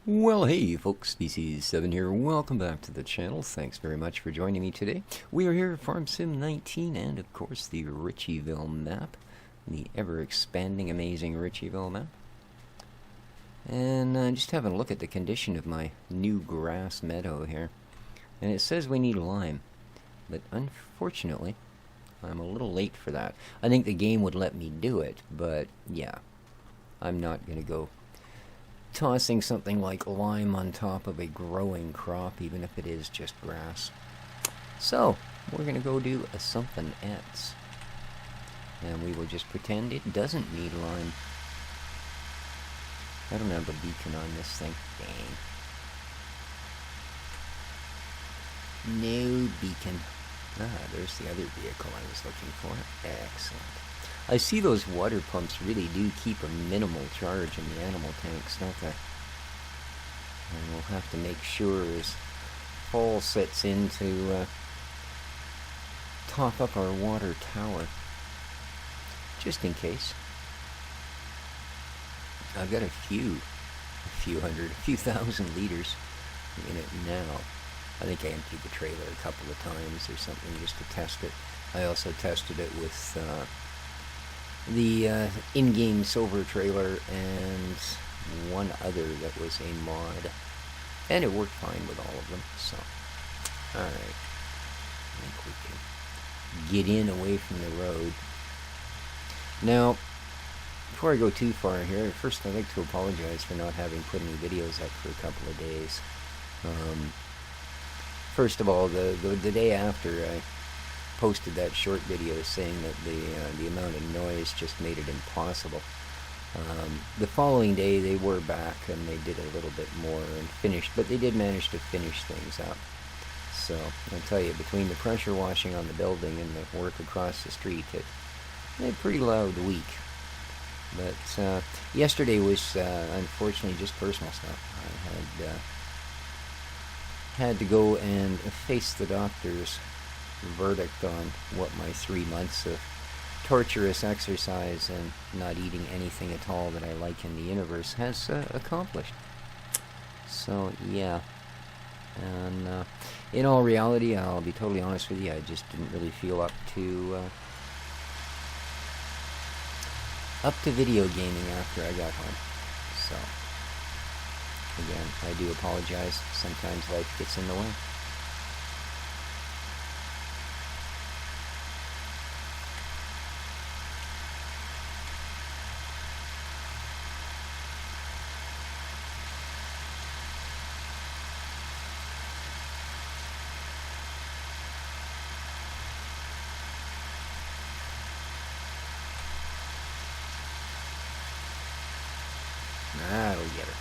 Well, hey folks, Species7 here. Welcome back to the channel. Thanks very much for joining me today. We are here at Farm Sim 19 and, of course, the Ricciville map. The ever-expanding, amazing Ricciville map. And just having a look at the condition of my new grass meadow here. And it says we need lime. But unfortunately, I'm a little late for that. I think the game would let me do it, but yeah, I'm not going to go tossing something like lime on top of a growing crop, even if it is just grass. So, we're going to go do something else. And we will just pretend it doesn't need lime. I don't have a beacon on this thing. Dang. No beacon. Ah, there's the other vehicle I was looking for. Excellent. I see those water pumps really do keep a minimal charge in the animal tanks, don't they? And we'll have to make sure as fall sets in to top up our water tower. Just in case. I've got a few thousand liters in it now. I think I emptied the trailer a couple of times or something just to test it. I also tested it with the in-game silver trailer and one other that was a mod, and it worked fine with all of them. So, alright, I think we can get in away from the road. Now, before I go too far here, first I'd like to apologize for not having put any videos up for a couple of days. First of all, the day after I posted that short video saying that the amount of noise just made it impossible. The following day they were back and they did a little bit more and finished, but they did manage to finish things up. So I'll tell you, between the pressure washing on the building and the work across the street, it had a pretty loud week. But yesterday was unfortunately just personal stuff. I had to go and face the doctor's verdict on what my 3 months of torturous exercise and not eating anything at all that I like in the universe has accomplished. So yeah, and in all reality, I'll be totally honest with you, I just didn't really feel up to video gaming after I got home. So again, I do apologize. Sometimes life gets in the way. That'll get her.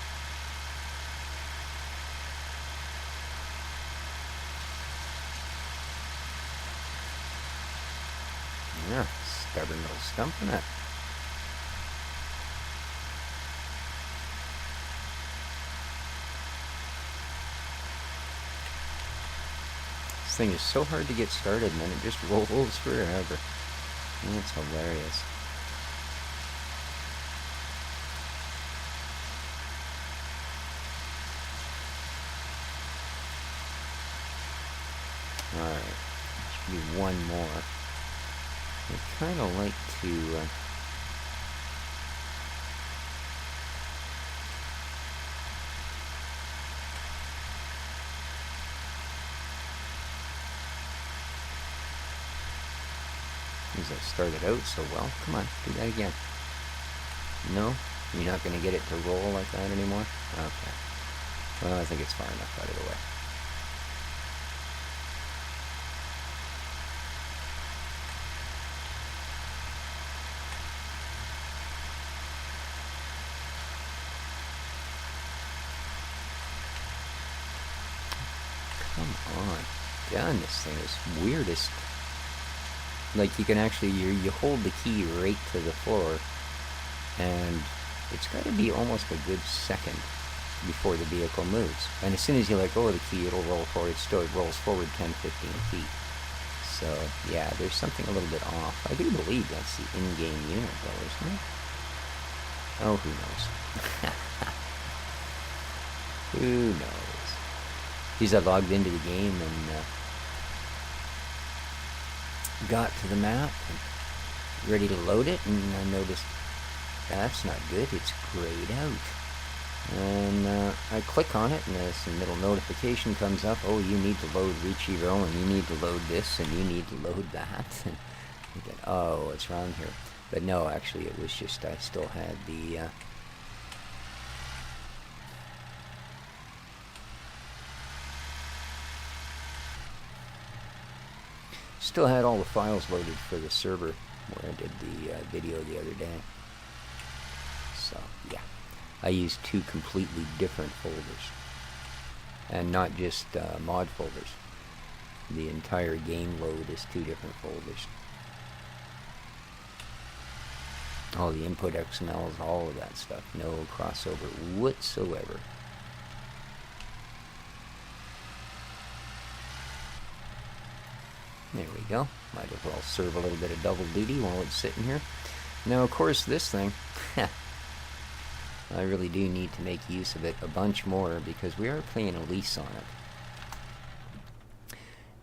Yeah, stubborn little stump in it. This thing is so hard to get started and then it just rolls forever. That's hilarious. Alright, should be one more. I kind of like to things that started out so well. Come on, do that again. No? You're not going to get it to roll like that anymore? Okay. Well, I think it's far enough out of the way. Come on. God, this thing is weirdest. Like, you can actually, you hold the key right to the floor, and it's got to be almost a good second before the vehicle moves. And as soon as you let go of the key, it'll roll forward. It rolls forward 10-15 feet. So, yeah, there's something a little bit off. I do believe that's the in-game unit, though, isn't it? Oh, who knows? Who knows? Geez, I logged into the game and got to the map and ready to load it, and I noticed that's not good. It's grayed out. And I click on it, and this little notification comes up. Oh, you need to load Ricciville, and you need to load this, and you need to load that. And you get, oh, what's wrong here? But no, actually, it was just I still had the still had all the files loaded for the server where I did the video the other day. So yeah, I used two completely different folders, and not just mod folders. The entire game load is two different folders. All the input XMLs, all of that stuff. No crossover whatsoever. There we go. Might as well serve a little bit of double duty while it's sitting here. Now, of course, this thing, I really do need to make use of it a bunch more because we are paying a lease on it.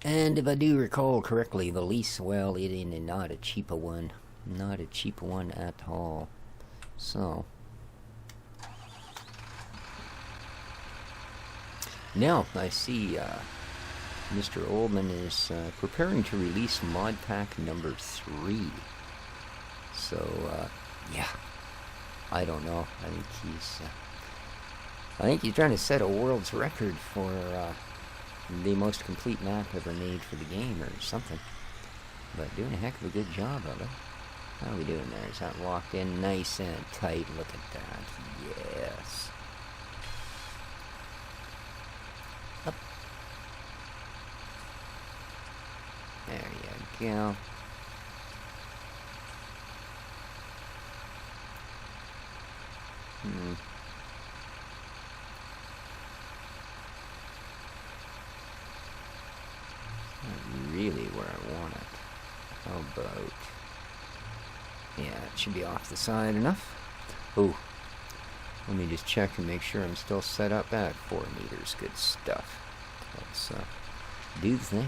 And if I do recall correctly, the lease, well, it ain't not a cheaper one. Not a cheap one at all. So now I see Mr. Oldman is preparing to release mod pack number 3. So yeah, I don't know. I think he's trying to set a world's record for the most complete map ever made for the game or something. But doing a heck of a good job of it. How are we doing there? Is that locked in nice and tight? Look at that. Yes. Up. There you go. Not really where I want it. How about... yeah, it should be off the side enough. Oh, let me just check and make sure I'm still set up at 4 meters. Good stuff. Let's do the thing.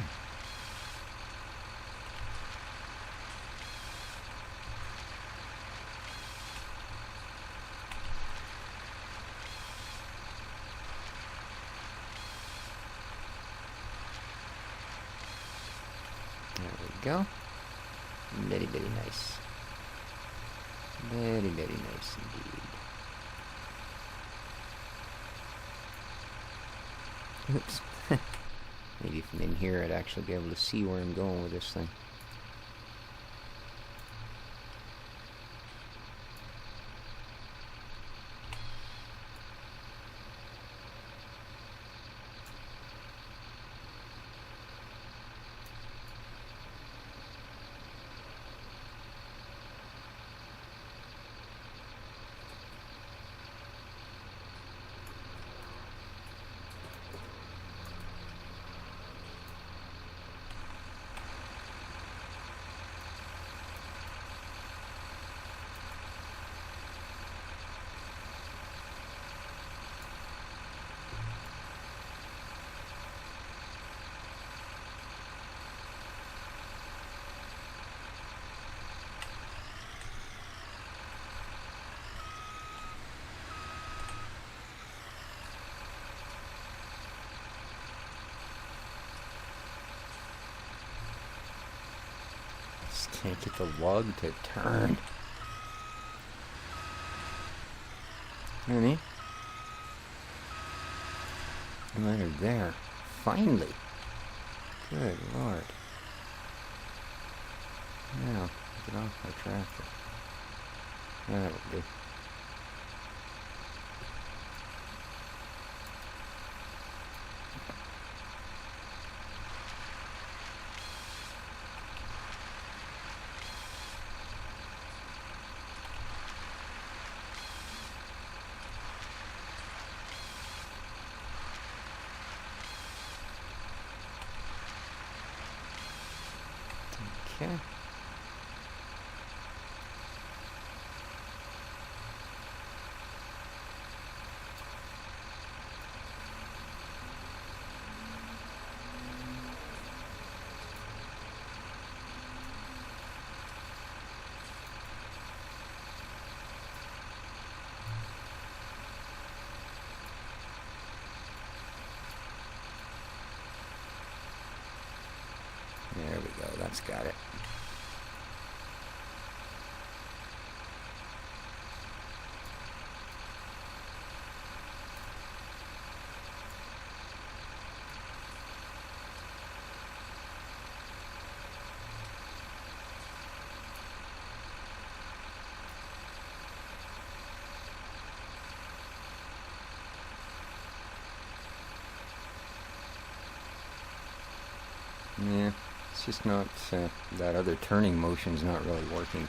There we go. Very, very nice. Very, very nice indeed. Oops. Maybe from in here I'd actually be able to see where I'm going with this thing. Can't get the lug to turn. You know what I mean? Right there. Finally. Good Lord. Now, get off my tractor. That'll do. Okay. There we go, that's got it. Yeah, it's just not, that other turning motion's not really working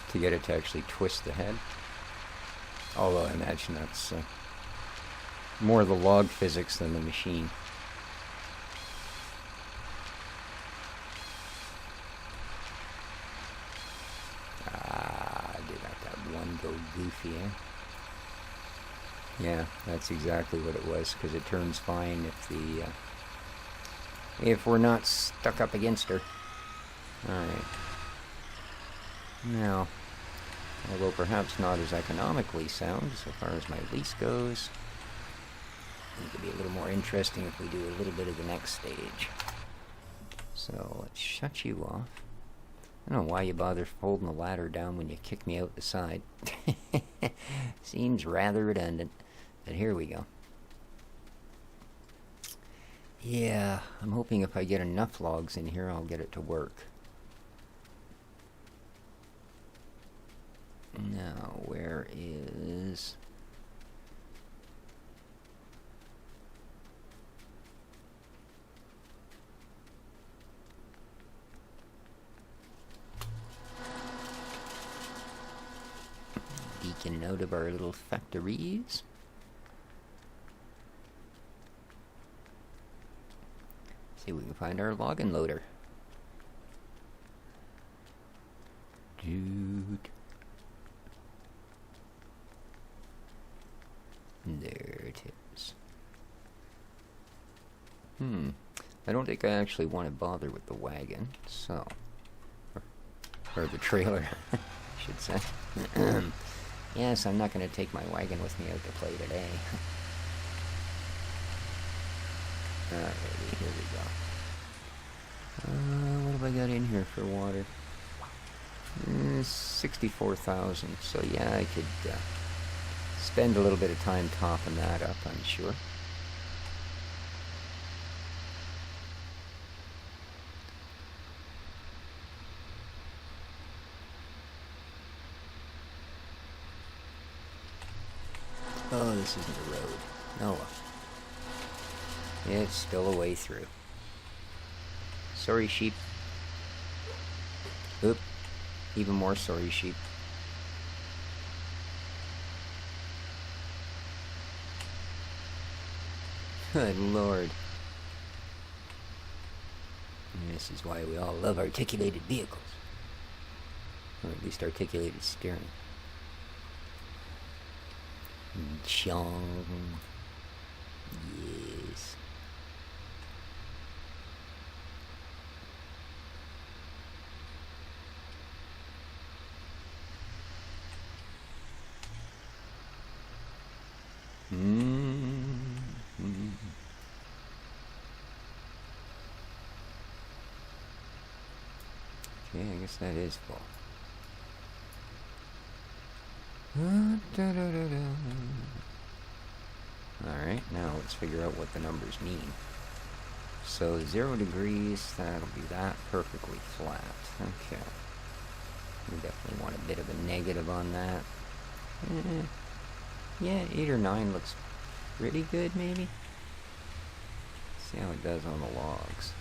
to get it to actually twist the head. Although I imagine that's more the log physics than the machine. Did that one go goofy, eh? Yeah, that's exactly what it was, because it turns fine if we're not stuck up against her. Alright. Now, although perhaps not as economically sound so far as my lease goes, it could be a little more interesting if we do a little bit of the next stage. So let's shut you off. I don't know why you bother folding the ladder down when you kick me out the side. Seems rather redundant, but here we go. Yeah, I'm hoping if I get enough logs in here, I'll get it to work. Now, where is... Deacon out of our little factories. See if we can find our login loader. Dude. There it is. I don't think I actually want to bother with the wagon, so... Or the trailer, I should say. Yes, I'm not going to take my wagon with me out to play today. Alrighty, here we go. What have I got in here for water? 64,000, so yeah, I could spend a little bit of time topping that up, I'm sure. Oh, this isn't a road. No. It's still a way through. Sorry, sheep. Oop. Even more sorry, sheep. Good Lord. And this is why we all love articulated vehicles. Or at least articulated steering. Chong. Yes. Okay, I guess that is full. Alright, now let's figure out what the numbers mean. So 0 degrees, that'll be that perfectly flat. Okay. We definitely want a bit of a negative on that. Yeah, 8 or 9 looks pretty good, maybe. See how it does on the logs.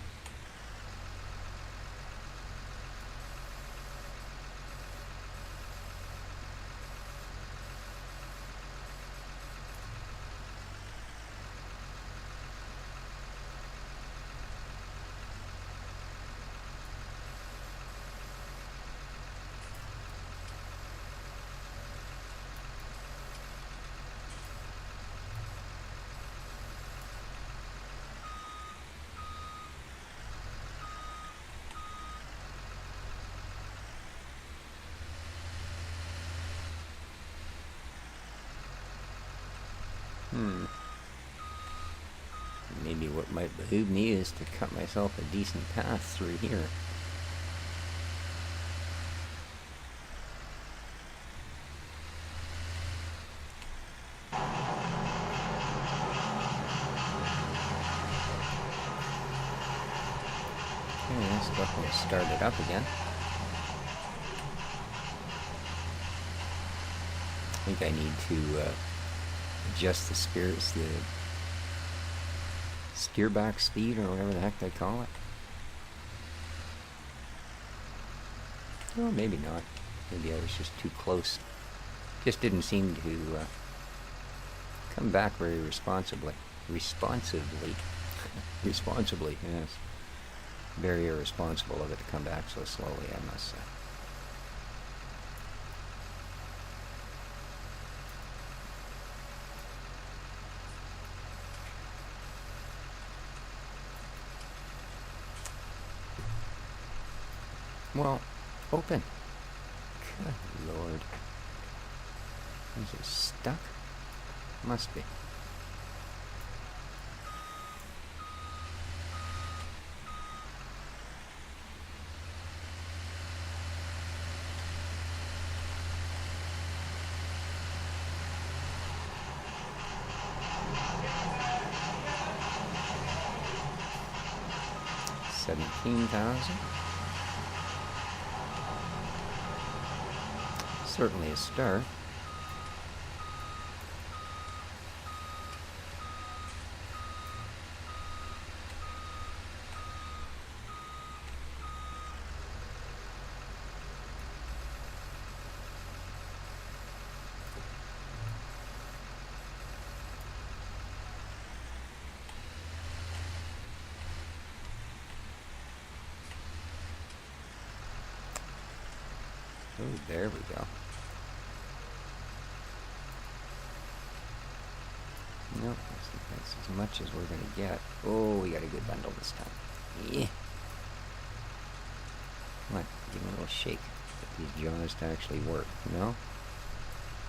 Maybe what what might behoove me is to cut myself a decent path through here. Okay, let's go ahead and start it up again. I think I need to adjust the steer back speed, or whatever the heck they call it. Well, maybe not. Maybe I was just too close. Just didn't seem to come back very responsibly. Responsibly, yes. Very irresponsible of it to come back so slowly, I must say. Well, open. Good Lord. Is it stuck? Must be. $17,000. Certainly a start. Oh, there we go. Nope, I think that's as much as we're going to get. Oh, we got a good bundle this time. Yeah. What? Give me a little shake. Get these jaws to actually work. No?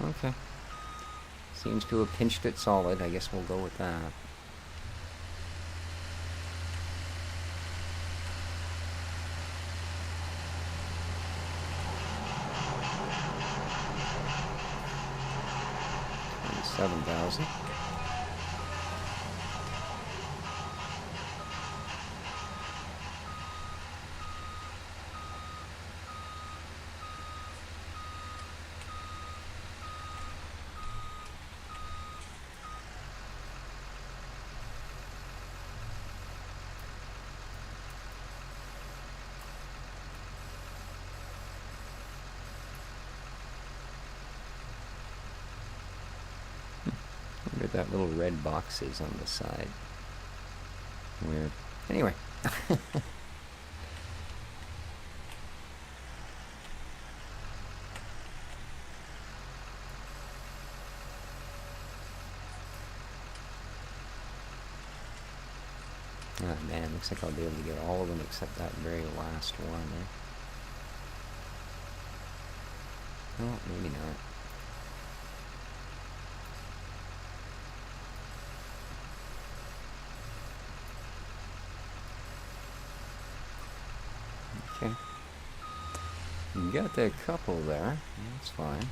Okay. Seems to have pinched it solid. I guess we'll go with that. $7,000. Where that little red box is on the side. Weird. Anyway. Oh man, looks like I'll be able to get all of them except that very last one there. Oh, maybe not. Okay. You got that couple there. That's fine.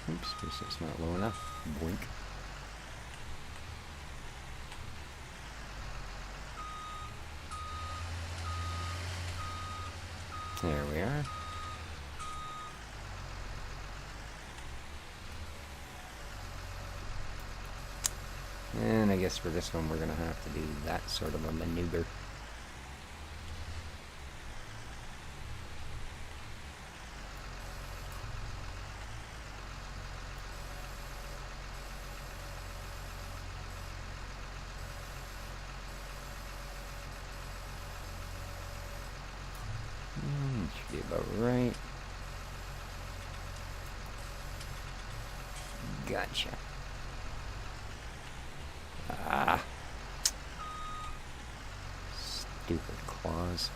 Oops, guess that's not low enough. Boink. There we are. And I guess for this one we're going to have to do that sort of a maneuver. Should be about right. Gotcha. Ah. Stupid claws.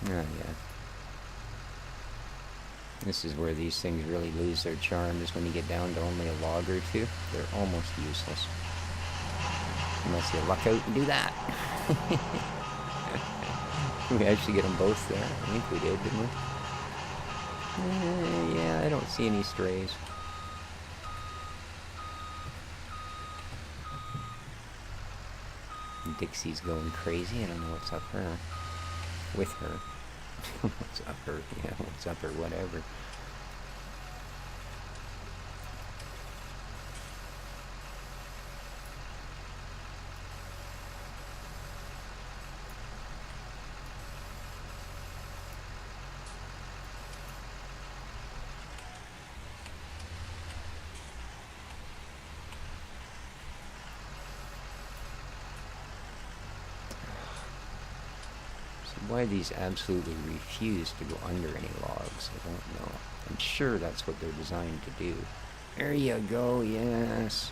Oh, yeah. This is where these things really lose their charm, is when you get down to only a log or two. They're almost useless. Unless you luck out and do that. We actually get them both there. I think we did, didn't we? Yeah, I don't see any strays. Dixie's going crazy. I don't know what's up her. With her. What's up her? Yeah, what's up her? Whatever. Why these absolutely refuse to go under any logs, I don't know. I'm sure that's what they're designed to do. There you go, yes.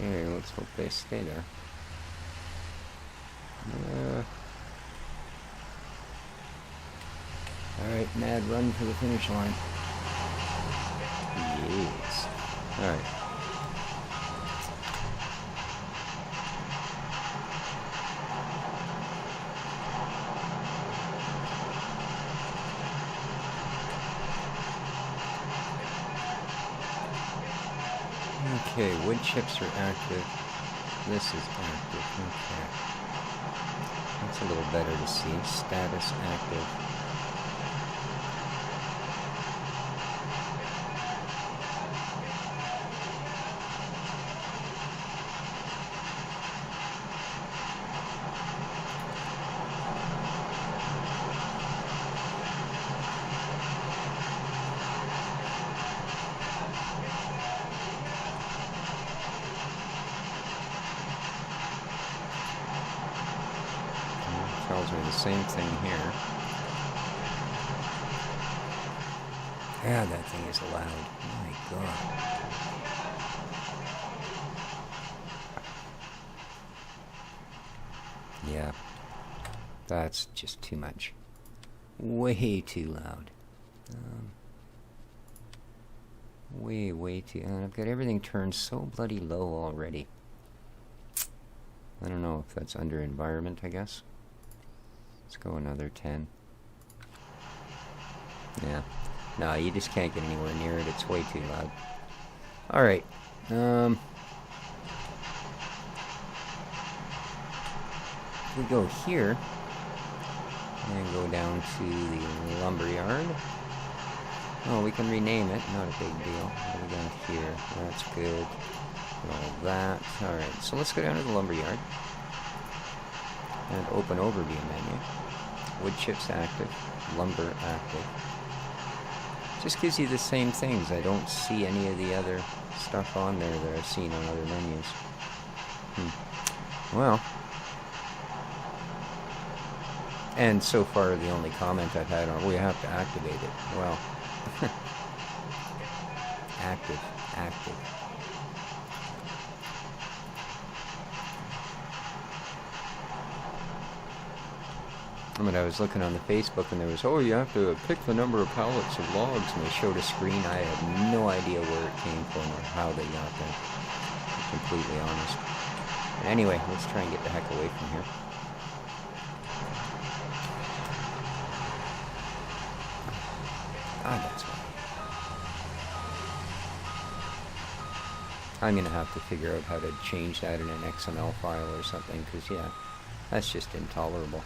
Okay, let's hope they stay there. Alright, Mad, run for the finish line. Yes. Alright. Okay, wood chips are active. This is active. Okay. That's a little better to see. Status active. Tells me the same thing here. Yeah, that thing is loud. My God. Yeah. That's just too much. Way too loud. Way too... And I've got everything turned so bloody low already. I don't know if that's under environment, I guess. Let's go another 10. Yeah. No, you just can't get anywhere near it. It's way too loud. Alright. We go here. And go down to the lumber yard. Oh, we can rename it. Not a big deal. What do we got here? That's good. All that. Alright, so let's go down to the lumber yard. And open overview menu. Wood chips active. Lumber active. Just gives you the same things. I don't see any of the other stuff on there that I've seen on other menus. Well, and so far the only comment I've had on, we have to activate it. Well, active. I mean, I was looking on the Facebook and there was, oh, you have to pick the number of pallets of logs, and they showed a screen. I have no idea where it came from or how they got there, to be completely honest. But anyway, let's try and get the heck away from here. Ah, that's why. I'm going to have to figure out how to change that in an XML file or something, because, yeah, that's just intolerable.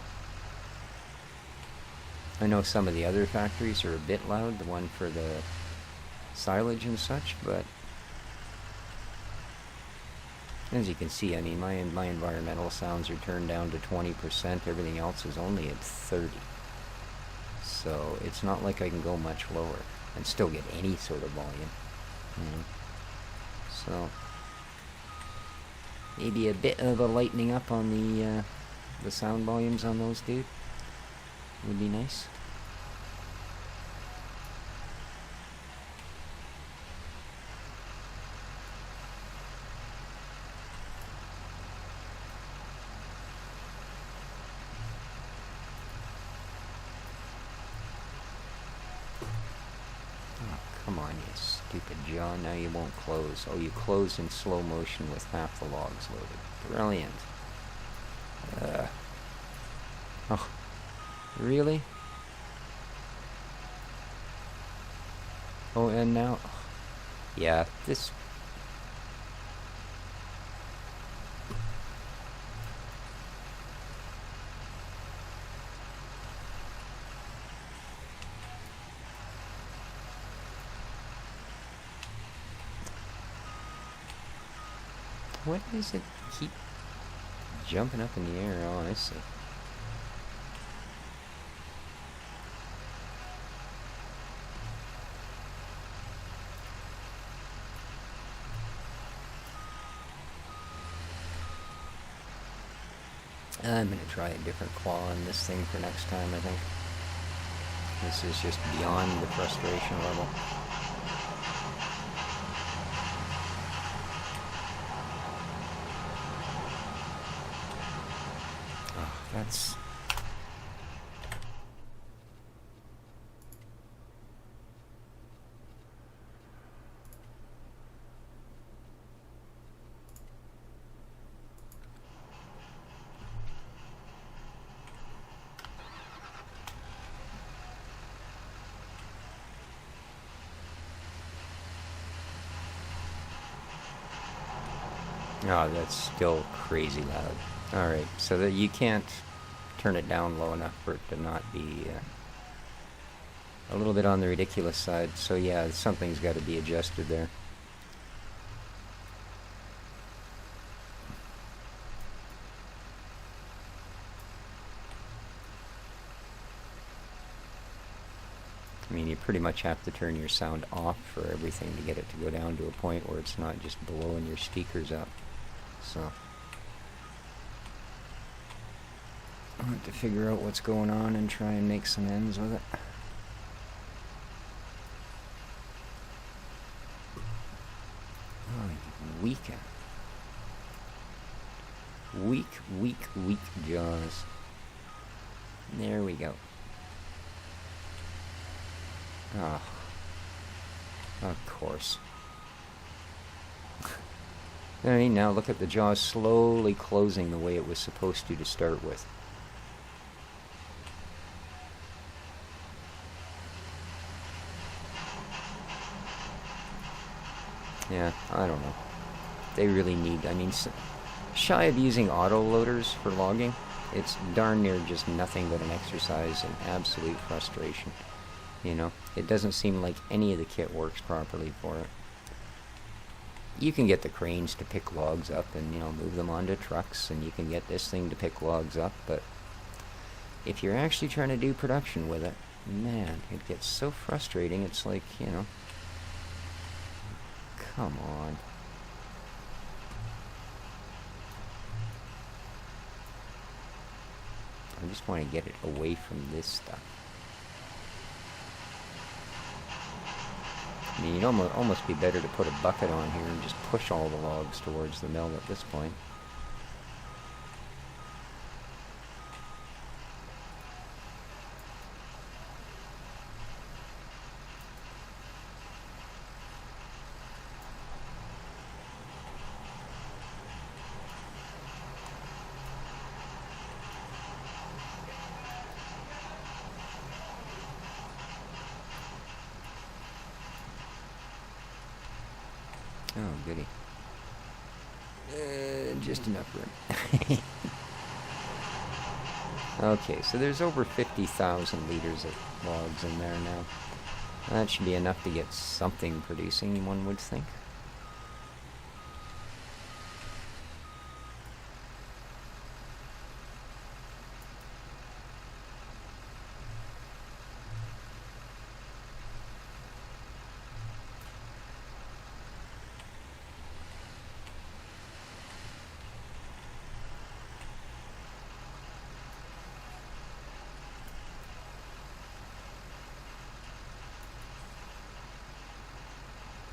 I know some of the other factories are a bit loud, the one for the silage and such, but as you can see, I mean, my environmental sounds are turned down to 20%, everything else is only at 30. So it's not like I can go much lower and still get any sort of volume. So maybe a bit of a lightening up on the sound volumes on those, dude. Would be nice. Oh, come on, you stupid jaw. Now you won't close. Oh, you close in slow motion with half the logs loaded. Brilliant. Oh. Really? Oh, and now... Yeah, this... What does it keep jumping up in the air? Oh, I see. I'm going to try a different claw on this thing for next time, I think. This is just beyond the frustration level. Oh, that's... Oh, that's still crazy loud. Alright, so that you can't turn it down low enough for it to not be a little bit on the ridiculous side. So yeah, something's got to be adjusted there. I mean, you pretty much have to turn your sound off for everything to get it to go down to a point where it's not just blowing your speakers up. So I'll have to figure out what's going on and try and make some ends with it. Oh, weak jaws. There we go. Oh, of course. I mean, now look at the jaws slowly closing the way it was supposed to start with. Yeah, I don't know. They really need, I mean, shy of using auto loaders for logging, it's darn near just nothing but an exercise in absolute frustration. You know, it doesn't seem like any of the kit works properly for it. You can get the cranes to pick logs up and, you know, move them onto trucks, and you can get this thing to pick logs up, but if you're actually trying to do production with it, man, it gets so frustrating. It's like, you know, come on. I just want to get it away from this stuff. I mean, you'd almost be better to put a bucket on here and just push all the logs towards the mill at this point. Oh, goody. Just enough room. Okay, so there's over 50,000 liters of logs in there now. That should be enough to get something producing, one would think.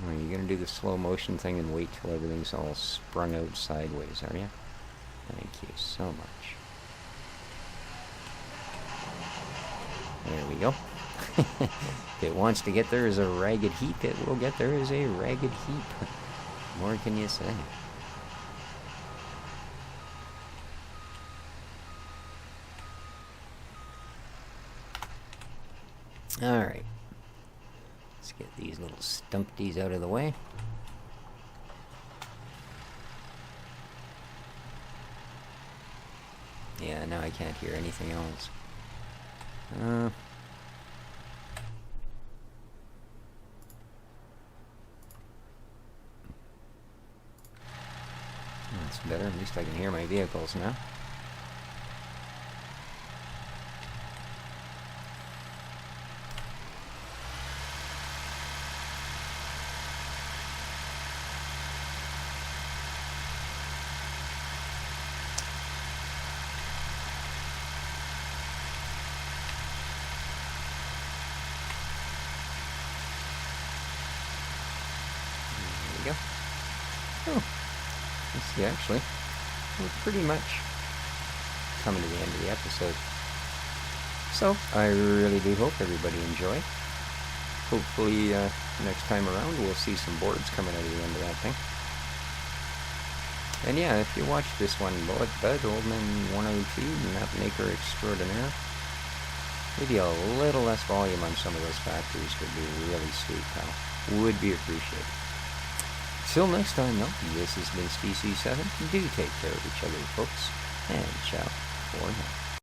Are you going to do the slow motion thing and wait till everything's all sprung out sideways, are you? Thank you so much. There we go. If it wants to get there as a ragged heap, it will get there as a ragged heap. More can you say? Alright. Let's get these little stumpties out of the way. Yeah, now I can't hear anything else. That's better. At least I can hear my vehicles now. Go. Oh, let's see, actually, we're pretty much coming to the end of the episode. So, I really do hope everybody enjoyed. Hopefully, next time around, we'll see some boards coming out of the end of that thing. And yeah, if you watch this one, Bud, Oldman 102, Mapmaker Extraordinaire, maybe a little less volume on some of those factories would be really sweet, pal. Would be appreciated. Till next time, though, this has been Species 7. Do take care of each other, folks, and ciao for now.